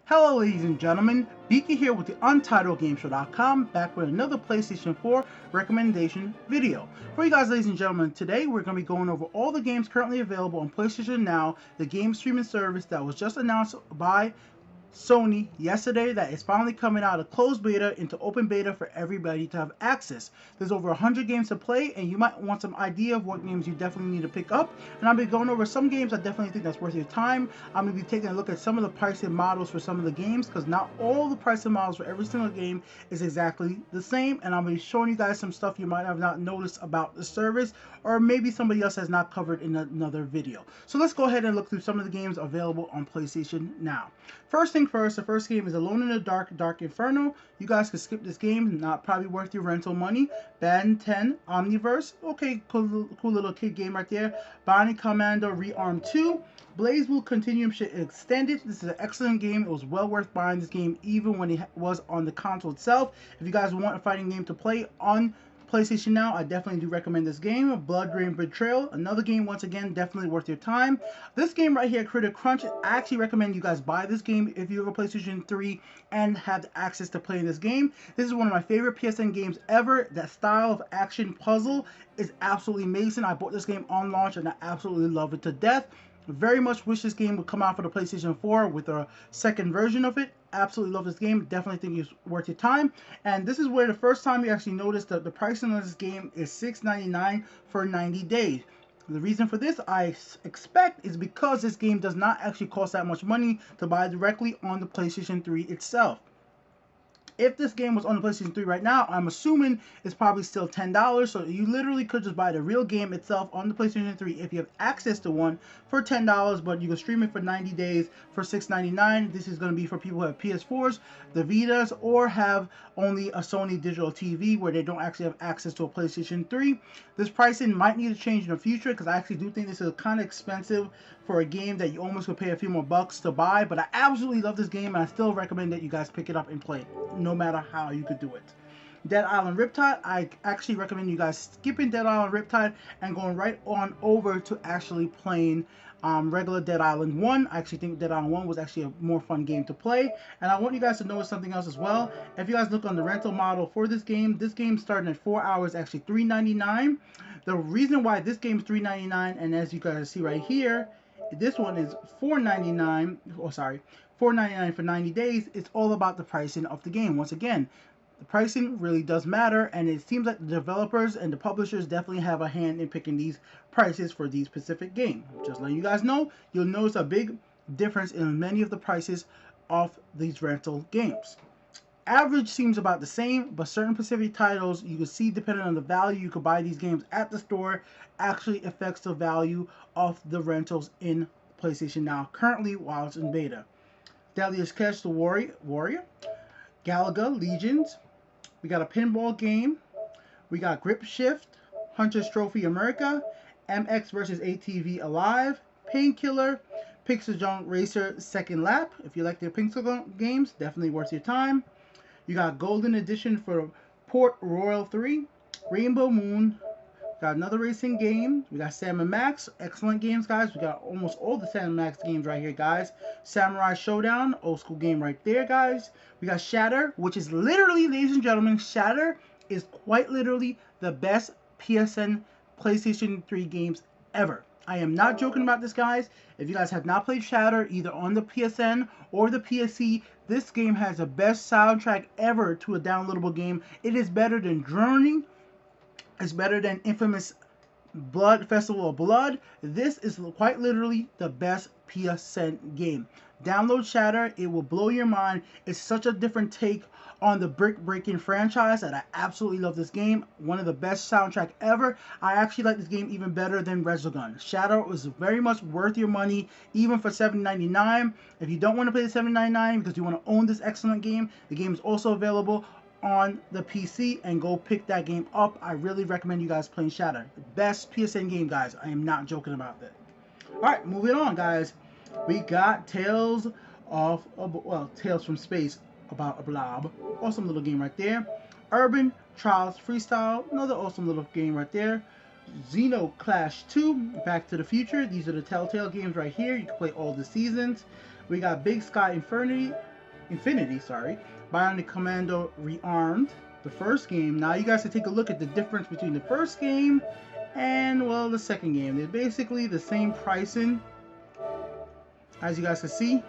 Hello ladies and gentlemen, Beaky here with the UntitledGameShow.com, back with another PlayStation 4 recommendation video. For you guys ladies and gentlemen, today we're going to be going over all the games currently available on PlayStation Now, the game streaming service that was just announced by Sony yesterday that is finally coming out of closed beta into open beta for everybody to have access. There's over 100 games to play, and you might want some idea of what games you definitely need to pick up. And I'll be going over some games I definitely think that's worth your time. I'm going to be taking a look at some of the pricing models for some of the games, because not all the pricing models for every single game is exactly the same. And I'm going to be showing you guys some stuff you might have not noticed about the service, or maybe somebody else has not covered in another video. So let's go ahead and look through some of the games available on PlayStation Now. First thing first, the first game is Alone in the Dark, Dark Inferno. You guys can skip this game, not probably worth your rental money. Ben 10, Omniverse, okay, cool little kid game right there. Bionic Commando Rearm 2. Blaze Blue Continuum Extended. This is an excellent game. It was well worth buying this game even when it was on the console itself. If you guys want a fighting game to play on PlayStation Now, I definitely do recommend this game. Blood Rain Betrayal, another game, once again, definitely worth your time. This game right here, Critter Crunch, I actually recommend you guys buy this game if you have a PlayStation 3 and have access to playing this game. This is one of my favorite PSN games ever. That style of action puzzle is absolutely amazing. I bought this game on launch and I absolutely love it to death. Very much wish this game would come out for the PlayStation 4 with a second version of it. Absolutely love this game. Definitely think it's worth your time. And this is where the first time you actually notice that the pricing of this game is $6.99 for 90 days. The reason for this, I expect, is because this game does not actually cost that much money to buy directly on the PlayStation 3 itself. If this game was on the PlayStation 3 right now, I'm assuming it's probably still $10. So you literally could just buy the real game itself on the PlayStation 3 if you have access to one for $10, but you can stream it for 90 days for $6.99. This is going to be for people who have PS4s, the Vitas, or have only a Sony digital TV where they don't actually have access to a PlayStation 3. This pricing might need to change in the future because I actually do think this is kind of expensive for a game that you almost could pay a few more bucks to buy. But I absolutely love this game and I still recommend that you guys pick it up and play it, no matter how you could do it. Dead Island Riptide, I actually recommend you guys skipping Dead Island Riptide and going right on over to actually playing regular Dead Island 1. I actually think Dead Island 1 was actually a more fun game to play. And I want you guys to notice something else as well. If you guys look on the rental model for this game starting at 4 hours, actually $3.99. The reason why this game is $3.99, and as you guys see right here, this one is $4.99, or sorry, $4.99 for 90 days. It's all about the pricing of the game. Once again, the pricing really does matter, and it seems like the developers and the publishers definitely have a hand in picking these prices for these specific games. Just letting you guys know, you'll notice a big difference in many of the prices of these rental games. Average seems about the same, but certain specific titles you can see, depending on the value you could buy these games at the store, actually affects the value of the rentals in PlayStation Now currently while it's in beta. Deadliest Catch the Warrior, Galaga Legions, we got a pinball game, we got Grip Shift, Hunter's Trophy America, MX vs ATV Alive, Painkiller, Pixel Junk Racer Second Lap. If you like their Pixel games, definitely worth your time. You got Golden Edition for Port Royal 3, Rainbow Moon, got another racing game. We got Sam & Max, excellent games, guys. We got almost all the Sam & Max games right here, guys. Samurai Showdown, old school game right there, guys. We got Shatter, which is literally, ladies and gentlemen, Shatter is quite literally the best PSN PlayStation 3 games ever. I am not joking about this, guys. If you guys have not played Shatter, either on the PSN or the PSC, this game has the best soundtrack ever to a downloadable game. It is better than Journey. It's better than Infamous Blood Festival of Blood. This is quite literally the best PSN game. Download Shatter. It will blow your mind. It's such a different take on the brick-breaking franchise that I absolutely love this game. One of the best soundtrack ever. I actually like this game even better than Resogun. Shatter is very much worth your money, even for $7.99. If you don't want to play the $7.99 because you want to own this excellent game, the game is also available on the PC, and go pick that game up. I really recommend you guys playing Shatter. The best PSN game, guys. I am not joking about that. Alright, moving on, guys. We got Tales from Space about a blob. Awesome little game right there. Urban Trials Freestyle, another awesome little game right there. Zeno Clash 2, Back to the Future. These are the Telltale games right here. You can play all the seasons. We got Big Sky Infinity, Infinity, sorry. Bionic Commando Rearmed, the first game. Now you guys can take a look at the difference between the first game and, well, the second game. They're basically the same pricing, as you guys can see.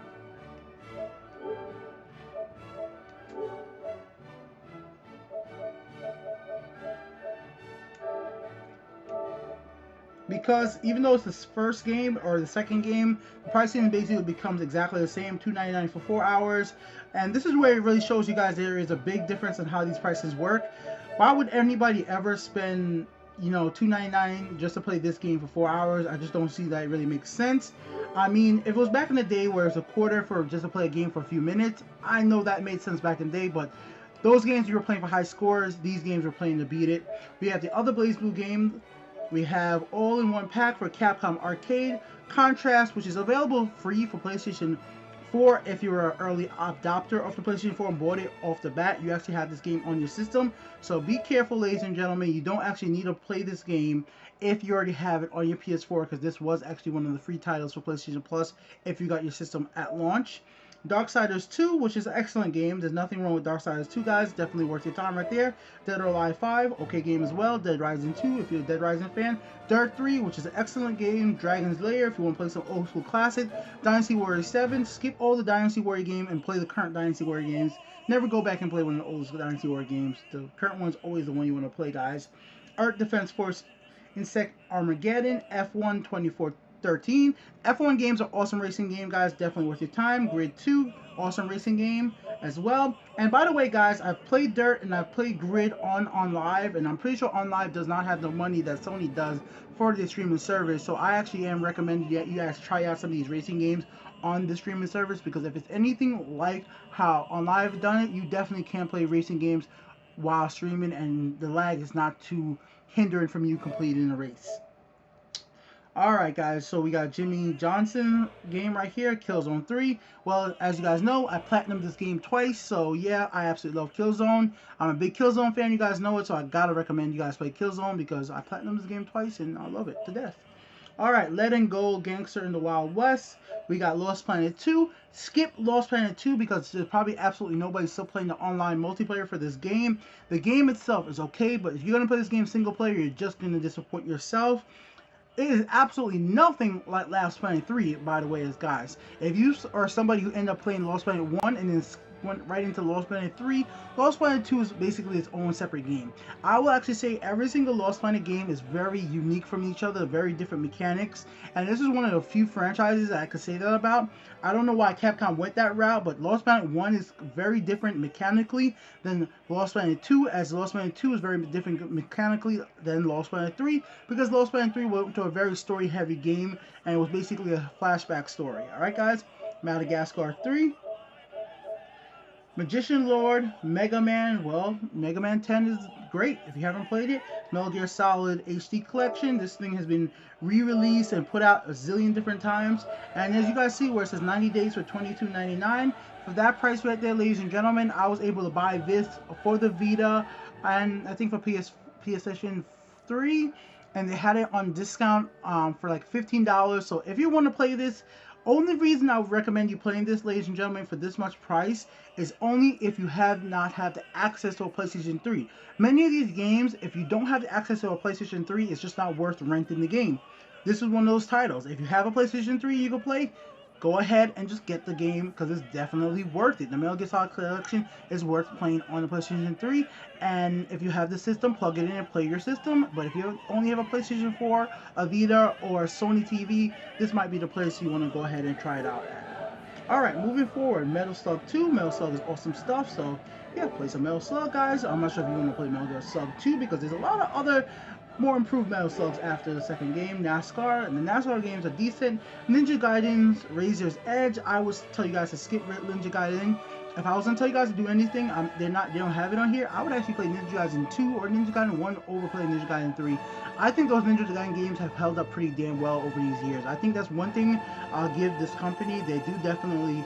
Because even though it's the first game or the second game, the pricing basically becomes exactly the same, $2.99 for 4 hours. And this is where it really shows you guys there is a big difference in how these prices work. Why would anybody ever spend, you know, $2.99 just to play this game for 4 hours? I just don't see that it really makes sense. I mean, if it was back in the day where it's a quarter for just to play a game for a few minutes, I know that made sense back in the day, but those games you were playing for high scores, these games were playing to beat it. We have the other BlazBlue game. We have all-in-one pack for Capcom Arcade Contrast, which is available free for PlayStation 4 if you're an early adopter of the PlayStation 4 and bought it off the bat. You actually have this game on your system. So be careful, ladies and gentlemen. You don't actually need to play this game if you already have it on your PS4, because this was actually one of the free titles for PlayStation Plus if you got your system at launch. Darksiders 2, which is an excellent game. There's nothing wrong with Darksiders 2, guys. Definitely worth your time right there. Dead or Alive 5, okay game as well. Dead Rising 2, if you're a Dead Rising fan. Dirt 3, which is an excellent game. Dragon's Lair, if you want to play some old school classic. Dynasty Warrior 7, skip all the Dynasty Warrior game and play the current Dynasty Warrior games. Never go back and play one of the old Dynasty Warrior games. The current one's always the one you want to play, guys. Earth Defense Force Insect Armageddon, F1 2413. F1 games are awesome racing game, guys. Definitely worth your time. Grid 2, awesome racing game as well. And by the way, guys, I've played Dirt and I've played Grid on Live, and I'm pretty sure On Live does not have the money that Sony does for the streaming service. So I actually am recommending that you guys try out some of these racing games on the streaming service, because if it's anything like how On Live done it, you definitely can play racing games while streaming, and the lag is not too hindering from you completing the race. Alright guys, so we got Jimmy Johnson game right here, Killzone 3. Well, as you guys know, I platinumed this game twice, so yeah, I absolutely love Killzone. I'm a big Killzone fan, you guys know it, so I gotta recommend you guys play Killzone because I platinumed this game twice and I love it to death. Alright, Letting Go Gangster in the Wild West. We got Lost Planet 2. Skip Lost Planet 2 because there's probably absolutely nobody still playing the online multiplayer for this game. The game itself is okay, but if you're going to play this game single player, you're just going to disappoint yourself. It is absolutely nothing like Lost Planet 3, by the way, as guys. If you are somebody who ended up playing Lost Planet 1 and then went right into Lost Planet 3, Lost Planet 2 is basically its own separate game. I will actually say every single Lost Planet game is very unique from each other, very different mechanics, and this is one of the few franchises that I could say that about. I don't know why Capcom went that route, but Lost Planet 1 is very different mechanically than Lost Planet 2, as Lost Planet 2 is very different mechanically than Lost Planet 3, because Lost Planet 3 went to a very story-heavy game, and it was basically a flashback story. Alright guys, Madagascar 3. Magician Lord, Mega Man. Well, Mega Man 10 is great if you haven't played it. Metal Gear Solid HD Collection. This thing has been re-released and put out a zillion different times. And as you guys see where it says 90 days for $22.99, for that price right there, ladies and gentlemen, I was able to buy this for the Vita and I think for PlayStation 3. And they had it on discount for like $15. So if you want to play this, only reason I would recommend you playing this, ladies and gentlemen, for this much price is only if you have not had the access to a PlayStation 3. Many of these games, if you don't have the access to a PlayStation 3, it's just not worth renting the game. This is one of those titles. If you have a PlayStation 3 you can play, go ahead and just get the game because it's definitely worth it. The Metal Gear Solid Collection is worth playing on the PlayStation 3, and if you have the system, plug it in and play your system. But if you only have a PlayStation 4, a Vita, or a Sony TV, this might be the place you want to go ahead and try it out at. Alright, moving forward, Metal Slug 2. Metal Slug is awesome stuff, so yeah, play some Metal Slug, guys. I'm not sure if you want to play Metal Gear Slug 2 because there's a lot of other more improved Metal Slugs after the second game. NASCAR, and the NASCAR games are decent. Ninja Gaiden's Razor's Edge, I would tell you guys to skip Ninja Gaiden. If I was gonna tell you guys to do anything, they don't have it on here. I would actually play Ninja Gaiden 2 or Ninja Gaiden 1 over play Ninja Gaiden 3. I think those Ninja Gaiden games have held up pretty damn well over these years. I think that's one thing I'll give this company. They do definitely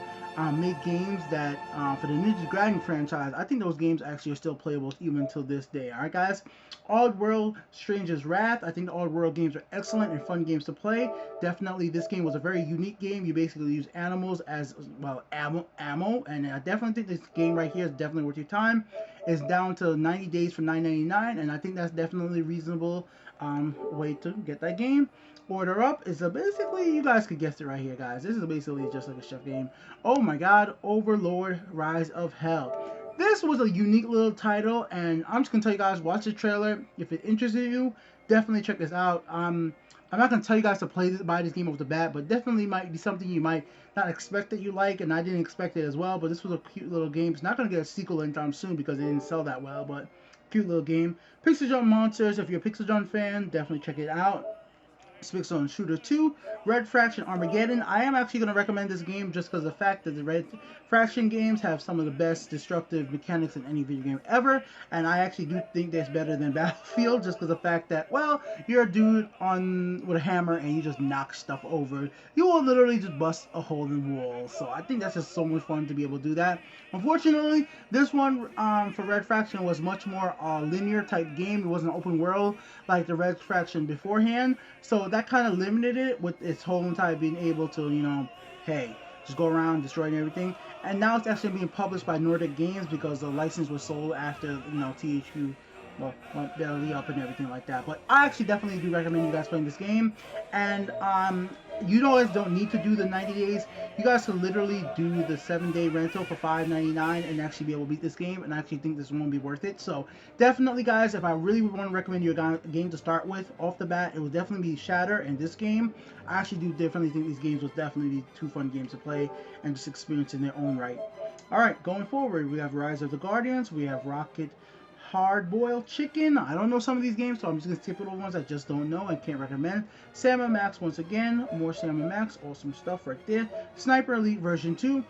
make games that for the Ninja Gaiden franchise, I think those games actually are still playable even until this day. Alright guys, Oddworld Stranger's Wrath, I think the Oddworld games are excellent and fun games to play. Definitely this game was a very unique game. You basically use animals as, well, ammo, and I definitely think this game right here is definitely worth your time. It's down to 90 days for $9.99, and I think that's definitely a reasonable way to get that game. Order Up is basically, you guys could guess it right here, guys. This is basically just like a chef game. Oh my god, Overlord Rise of Hell. This was a unique little title, and I'm just gonna tell you guys, watch the trailer. If it interested you, definitely check this out. I'm not gonna tell you guys to buy this game off the bat, but definitely might be something you might not expect that you like, and I didn't expect it as well. But this was a cute little game. It's not gonna get a sequel anytime soon because it didn't sell that well, but cute little game. Pixel Jump Monsters. If you're a Pixel Jump fan, definitely check it out. Pixel Shooter 2, Red Faction Armageddon. I am actually going to recommend this game just because of the fact that the Red Faction games have some of the best destructive mechanics in any video game ever, and I actually do think that's better than Battlefield just because of the fact that, well, you're a dude with a hammer and you just knock stuff over. You will literally just bust a hole in walls, so I think that's just so much fun to be able to do that. Unfortunately, this one for Red Faction was much more linear type game. It wasn't open world like the Red Faction beforehand, so that kind of limited it with its whole entire being able to, you know, hey, just go around destroying everything. And now it's actually being published by Nordic Games because the license was sold after, you know, THQ went belly up and everything like that. But I actually definitely do recommend you guys playing this game. And you guys don't need to do the 90 days. You guys can literally do the 7-day rental for $5.99 and actually be able to beat this game. And I actually think this won't be worth it. So definitely, guys, if I really would want to recommend you a game to start with off the bat, it would definitely be Shatter and this game. I actually do definitely think these games will definitely be 2 fun games to play and just experience in their own right. Alright, going forward, we have Rise of the Guardians, we have Rocket Hard-Boiled Chicken. I don't know some of these games, so I'm just going to skip the ones I just don't know and can't recommend. Sam & Max, once again, more Sam & Max, awesome stuff right there. Sniper Elite version 2.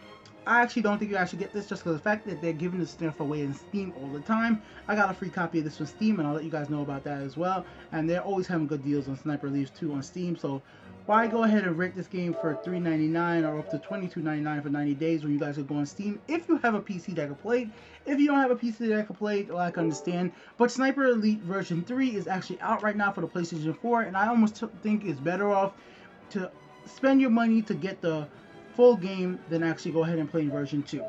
I actually don't think you actually get this just because of the fact that they're giving this stuff away in Steam all the time. I got a free copy of this from Steam, and I'll let you guys know about that as well. And they're always having good deals on Sniper Elite 2 on Steam, so why go ahead and rent this game for $3.99 or up to $22.99 for 90 days when you guys could go on Steam if you have a PC that can play it. If you don't have a PC that can play it, well, I can understand. But Sniper Elite version 3 is actually out right now for the PlayStation 4, and I almost think it's better off to spend your money to get the full game than actually go ahead and play version 2.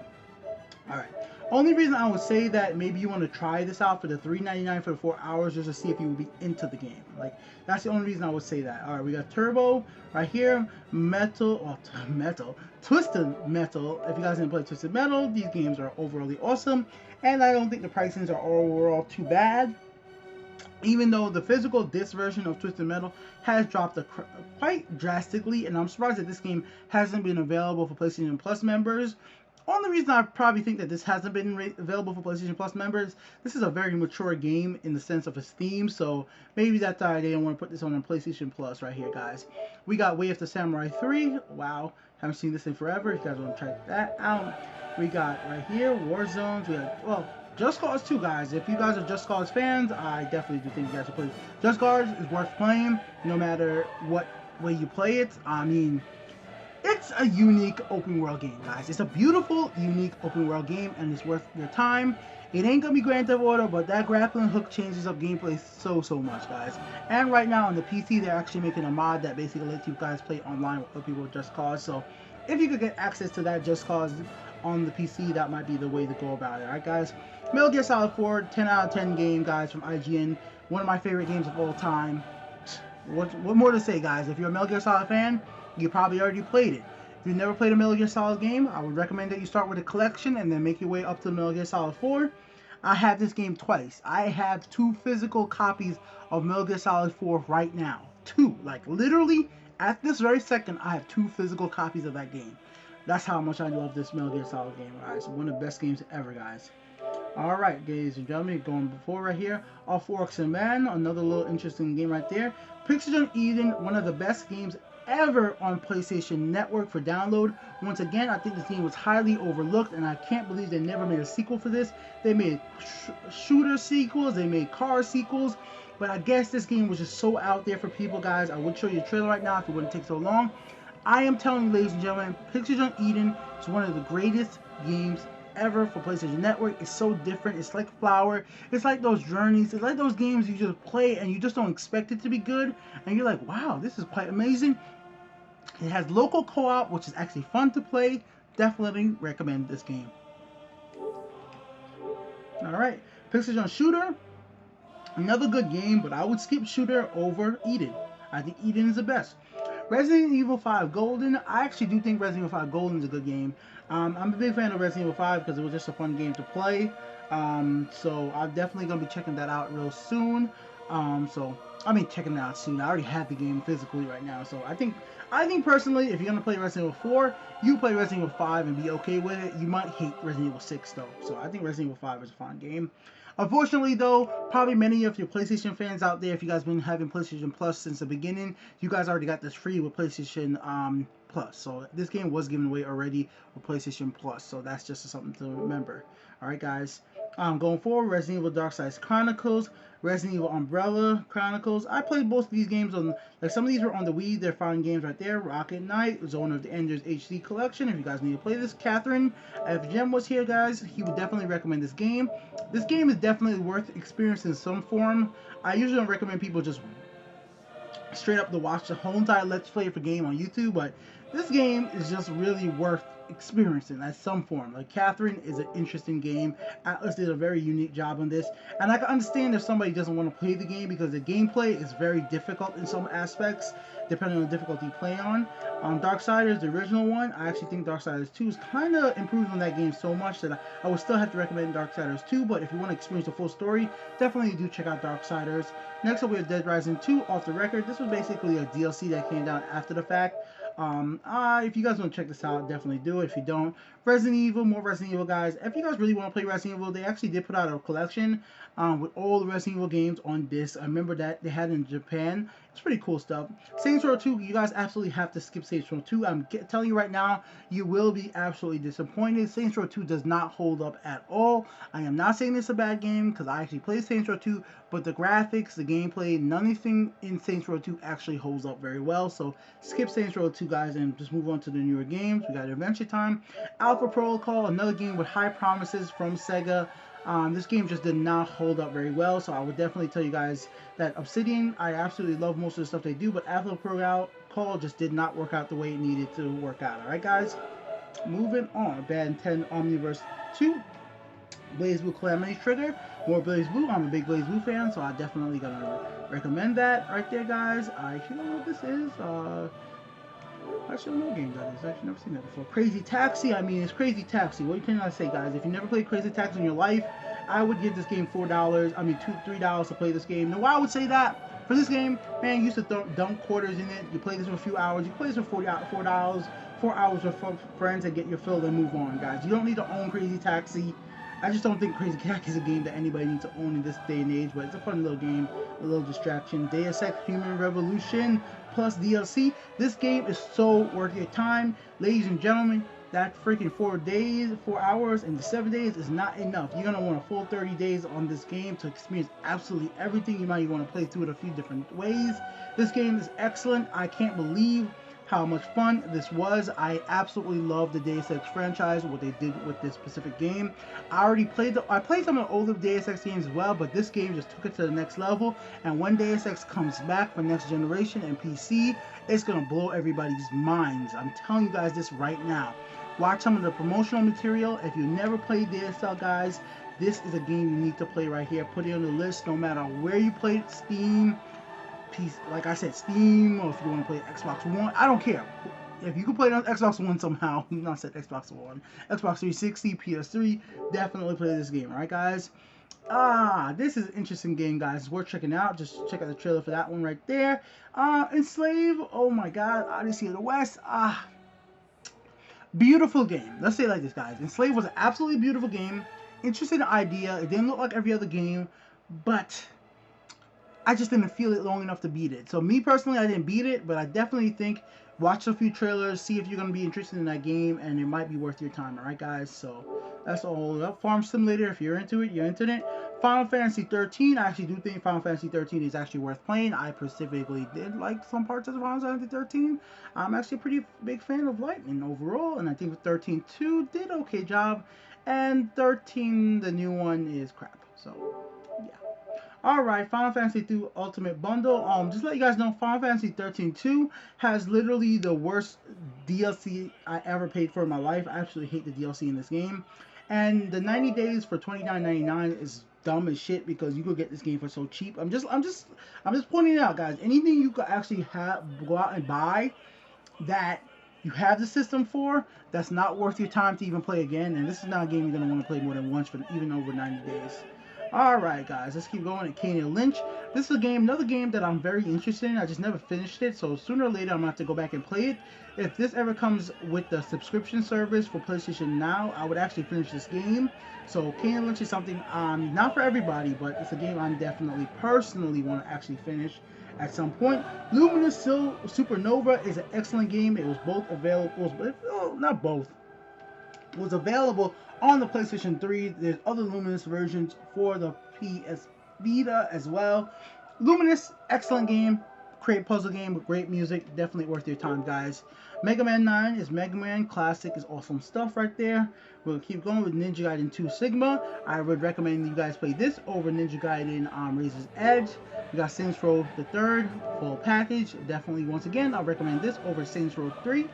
Alright. Only reason I would say that maybe you want to try this out for the $3.99 for the 4 hours just to see if you would be into the game. Like, that's the only reason I would say that. Alright, we got Turbo right here, Twisted Metal. If you guys didn't play Twisted Metal, these games are overall awesome, and I don't think the pricings are overall too bad. Even though the physical disc version of Twisted Metal has dropped quite drastically, and I'm surprised that this game hasn't been available for PlayStation Plus members. Only reason I probably think that this hasn't been available for PlayStation Plus members, this is a very mature game in the sense of its theme, so maybe that's why they don't want to put this on PlayStation Plus right here, guys. We got Way of the Samurai 3. Wow, haven't seen this in forever. If you guys want to check that out. We got right here War Zones. We got, well, Just Cause 2, guys. If you guys are Just Cause fans, I definitely do think you guys should play. Just Cause is worth playing no matter what way you play it. I mean, it's a unique open world game, guys. It's a beautiful, unique open world game, and it's worth your time. It ain't gonna be Grand Theft Auto, but that grappling hook changes up gameplay so much, guys. And right now on the PC, they're actually making a mod that basically lets you guys play online with other people with Just Cause. So if you could get access to that Just Cause on the PC, that might be the way to go about it. Alright, guys. Metal Gear Solid 4, 10 out of 10 game, guys, from IGN. One of my favorite games of all time. What more to say, guys? If you're a Metal Gear Solid fan, you probably already played it. If you've never played a Metal Gear Solid game, I would recommend that you start with a collection and then make your way up to Metal Gear Solid 4. I have this game twice. I have 2 physical copies of Metal Gear Solid 4 right now. 2. Like, literally, at this very second, I have 2 physical copies of that game. That's how much I love this Metal Gear Solid game, guys. One of the best games ever, guys. Alright, ladies and gentlemen, going before right here, Off Orcs and Man, another little interesting game right there. Pixel Eden, one of the best games ever on PlayStation Network for download. Once again, I think this game was highly overlooked, and I can't believe they never made a sequel for this. They made shooter sequels, they made car sequels, but I guess this game was just so out there for people, guys. I would show you a trailer right now if it wouldn't take so long. I am telling you, ladies and gentlemen, Pixels on Eden is one of the greatest games ever for PlayStation Network. It's so different. It's like Flower. It's like those journeys. It's like those games you just play and you just don't expect it to be good. And you're like, wow, this is quite amazing. It has local co-op, which is actually fun to play. Definitely recommend this game. Alright, Pixels on Shooter. Another good game, but I would skip Shooter over Eden. I think Eden is the best. Resident Evil 5 Golden. I actually do think Resident Evil 5 Golden is a good game. I'm a big fan of Resident Evil 5 because it was just a fun game to play. So I'm definitely going to be checking that out real soon. Checking that out soon. I already have the game physically right now. So I think personally, if you're going to play Resident Evil 4, you play Resident Evil 5 and be okay with it. You might hate Resident Evil 6 though. So I think Resident Evil 5 is a fun game. Unfortunately, though, probably many of your PlayStation fans out there, if you guys been having PlayStation Plus since the beginning, you guys already got this free with PlayStation Plus. So this game was given away already with PlayStation Plus. So that's just something to remember. All right, guys. Going forward, Resident Evil Darksiders Chronicles, Resident Evil Umbrella Chronicles. I played both of these games on, like some of these were on the Wii. They're fine games right there. Rocket Knight, Zone of the Enders HD Collection. If you guys need to play this, Catherine, if Jem was here, guys, he would definitely recommend this game. This game is definitely worth experiencing in some form. I usually don't recommend people just straight up to watch the whole entire Let's Play for game on YouTube, but this game is just really worth experiencing at some form. Like, Catherine is an interesting game. Atlas did a very unique job on this, and I can understand if somebody doesn't want to play the game because the gameplay is very difficult in some aspects depending on the difficulty you play on. Darksiders, the original one, I actually think Darksiders 2 is kind of improved on that game so much that I would still have to recommend Darksiders 2, but if you want to experience the full story, definitely do check out Darksiders. Next up, we have Dead Rising 2, Off the Record. This was basically a DLC that came down after the fact. If you guys want to check this out, definitely do it. If you don't, Resident Evil, more Resident Evil, guys. If you guys really want to play Resident Evil, they actually did put out a collection with all the Resident Evil games on disc. I remember that they had it in Japan. It's pretty cool stuff. Saints Row 2, you guys absolutely have to skip Saints Row 2. I'm telling you right now, you will be absolutely disappointed. Saints Row 2 does not hold up at all. I am not saying it's a bad game because I actually played Saints Row 2, but the graphics, the gameplay, nothing in Saints Row 2 actually holds up very well. So skip Saints Row 2, guys, and just move on to the newer games. We got Adventure Time, Alpha Protocol, another game with high promises from Sega. This game just did not hold up very well, so I would definitely tell you guys that Obsidian, I absolutely love most of the stuff they do, but Alpha Protocol just did not work out the way it needed to work out. Alright, guys? Moving on. Ben 10 Omniverse 2, BlazBlue Calamity Trigger, more BlazBlue. I'm a big BlazBlue fan, so I definitely gonna recommend that right there, guys. I actually don't know what this is. I actually don't know what game that is. I've actually never seen that before. Crazy Taxi. I mean, it's Crazy Taxi. What can I say, guys? If you never played Crazy Taxi in your life, I would give this game $4. I mean, $3 to play this game. Now, why I would say that? For this game, man, you used to dump quarters in it. You play this for a few hours. You play this for $4. 4 hours with friends and get your fill and move on, guys. You don't need to own Crazy Taxi. I just don't think Crazy Taxi is a game that anybody needs to own in this day and age, but it's a fun little game, a little distraction. Deus Ex Human Revolution plus DLC. This game is so worth your time. Ladies and gentlemen, that freaking 4 hours and the 7 days is not enough. You're going to want a full 30 days on this game to experience absolutely everything. You might want to play through it a few different ways. This game is excellent. I can't believe how much fun this was. I absolutely love the Deus Ex franchise, what they did with this specific game. I played some of the older Deus Ex games as well, but this game just took it to the next level. And when Deus Ex comes back for next generation and PC, it's gonna blow everybody's minds. I'm telling you guys this right now. Watch some of the promotional material. If you never played Deus Ex, guys, this is a game you need to play right here. Put it on the list, no matter where you play it, Steam, like I said, Steam, or if you want to play Xbox One, I don't care. If you can play it on Xbox One somehow, not said Xbox One, Xbox 360, PS3, definitely play this game, alright, guys? This is an interesting game, guys. It's worth checking out. Just check out the trailer for that one right there. Enslave, oh my god, Odyssey of the West, beautiful game. Let's say it like this, guys. Enslave was an absolutely beautiful game. Interesting idea. It didn't look like every other game, but I just didn't feel it long enough to beat it. So me personally, I didn't beat it, but I definitely think watch a few trailers, see if you're going to be interested in that game, and it might be worth your time. Alright guys, so that's all up. Farm Simulator, if you're into it, you're into it. Final Fantasy 13, I actually do think Final Fantasy 13 is actually worth playing. I specifically did like some parts of Final Fantasy 13. I'm actually a pretty big fan of Lightning overall, and I think 13-2 did an okay job, and 13, the new one, is crap. So yeah. Alright, Final Fantasy 2 Ultimate Bundle. Just to let you guys know, Final Fantasy 13-2 has literally the worst DLC I ever paid for in my life. I absolutely hate the DLC in this game. And the 90 days for $29.99 is dumb as shit because you could get this game for so cheap. I'm just pointing it out, guys. Anything you could actually go out and buy that you have the system for, that's not worth your time to even play again. And this is not a game you're going to want to play more than once for even over 90 days. Alright guys, let's keep going at Kane Lynch. This is another game that I'm very interested in. I just never finished it, so sooner or later I'm going to have to go back and play it. If this ever comes with the subscription service for PlayStation Now, I would actually finish this game. So Kane Lynch is something not for everybody, but it's a game I definitely personally want to actually finish at some point. Luminous Supernova is an excellent game. It was both available, not both. It was available on the PlayStation 3. There's other Luminous versions for the PS Vita as well. Luminous, excellent game. Great puzzle game with great music. Definitely worth your time, guys. Mega Man 9 is Mega Man. Classic is awesome stuff right there. We'll keep going with Ninja Gaiden 2 Sigma. I would recommend you guys play this over Ninja Gaiden Razor's Edge. We got Saints Row the 3rd, full package. Definitely, once again, I'll recommend this over Saints Row 2.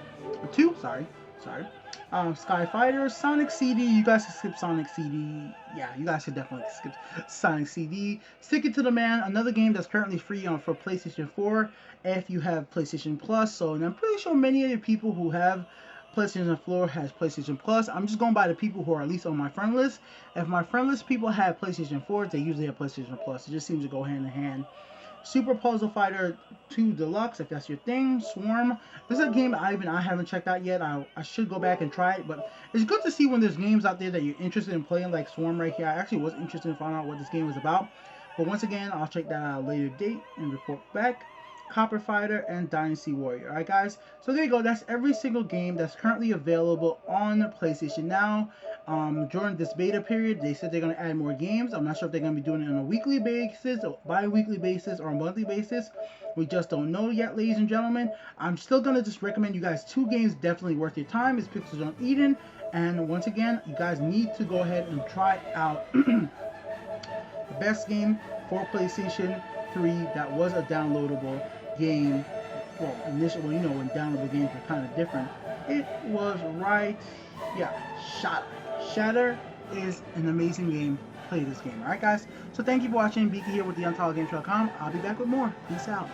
Sky Fighter, Sonic CD. You guys can skip Sonic CD. Yeah, you guys should definitely skip Sonic CD. Stick It to the Man, another game that's currently free for PlayStation 4 if you have PlayStation Plus. So, and I'm pretty sure many of the people who have PlayStation 4 has PlayStation Plus. I'm just going by the people who are at least on my friend list. If my friend list people have PlayStation 4, they usually have PlayStation Plus. It just seems to go hand in hand. Super Puzzle Fighter 2 Deluxe, if that's your thing. Swarm. This is a game I haven't checked out yet. I should go back and try it, but it's good to see when there's games out there that you're interested in playing, like Swarm right here. I actually was interested in finding out what this game was about. But once again, I'll check that out at a later date and report back. Copper Fighter, and Dynasty Warrior. Alright guys, so there you go. That's every single game that's currently available on PlayStation Now. During this beta period, they said they're going to add more games. I'm not sure if they're going to be doing it on a weekly basis, or bi-weekly basis, or a monthly basis. We just don't know yet, ladies and gentlemen. I'm still going to just recommend you guys 2 games definitely worth your time. It's Pixels on Eden, and once again, you guys need to go ahead and try out the best game for PlayStation 3 that was a downloadable game. Well, initially, you know, when downloadable games were kind of different. It was Shatter. Shatter is an amazing game. Play this game. Alright guys, so thank you for watching. Beaky here with the UntitledGameShow.com. I'll be back with more. Peace out.